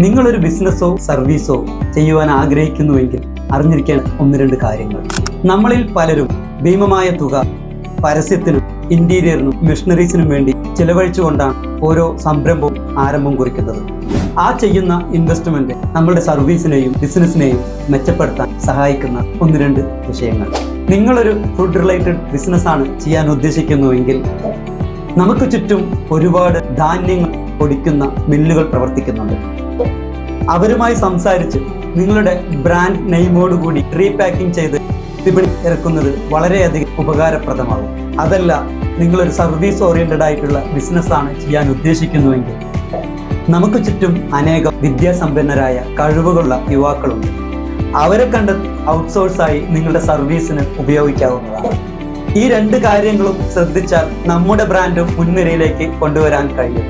നിങ്ങളൊരു ബിസിനസ്സോ സർവീസോ ചെയ്യുവാൻ ആഗ്രഹിക്കുന്നുവെങ്കിൽ അറിഞ്ഞിരിക്കേണ്ട 1-2 കാര്യങ്ങൾ. നമ്മളിൽ പലരും ഭീമമായ തുക പരസ്യത്തിനും ഇന്റീരിയറിനും മെഷീനറീസിനും വേണ്ടി ചിലവഴിച്ചുകൊണ്ടാണ് ഓരോ സംരംഭവും ആരംഭം കുറിക്കുന്നത്. ആ ചെയ്യുന്ന ഇൻവെസ്റ്റ്മെന്റ് നമ്മളുടെ സർവീസിനെയും ബിസിനസ്സിനെയും മെച്ചപ്പെടുത്താൻ സഹായിക്കുന്ന 1-2 വിഷയങ്ങൾ. നിങ്ങളൊരു ഫുഡ് റിലേറ്റഡ് ബിസിനസ്സാണ് ചെയ്യാൻ ഉദ്ദേശിക്കുന്നുവെങ്കിൽ നമുക്ക് ചുറ്റും ഒരുപാട് ധാന്യങ്ങൾ പൊടിക്കുന്ന മില്ലുകൾ പ്രവർത്തിക്കുന്നുണ്ട്. അവരുമായി സംസാരിച്ച് നിങ്ങളുടെ ബ്രാൻഡ് നെയിമോടുകൂടി റീപാക്കിംഗ് ചെയ്ത് വിപണി ഇറക്കുന്നത് വളരെയധികം ഉപകാരപ്രദമാകും. അതല്ല, നിങ്ങളൊരു സർവീസ് ഓറിയന്റഡ് ആയിട്ടുള്ള ബിസിനസ്സാണ് ചെയ്യാൻ ഉദ്ദേശിക്കുന്നുവെങ്കിൽ നമുക്ക് ചുറ്റും അനേകം വിദ്യാസമ്പന്നരായ കഴിവുകളുള്ള യുവാക്കളുണ്ട്. അവരെ കണ്ട് ഔട്ട്സോഴ്സായി നിങ്ങളുടെ സർവീസിന് ഉപയോഗിക്കാവുന്നതാണ്. ഈ 2 കാര്യങ്ങളും ശ്രദ്ധിച്ചാൽ നമ്മുടെ ബ്രാൻഡ് മുൻനിരയിലേക്ക് കൊണ്ടുവരാൻ കഴിയും.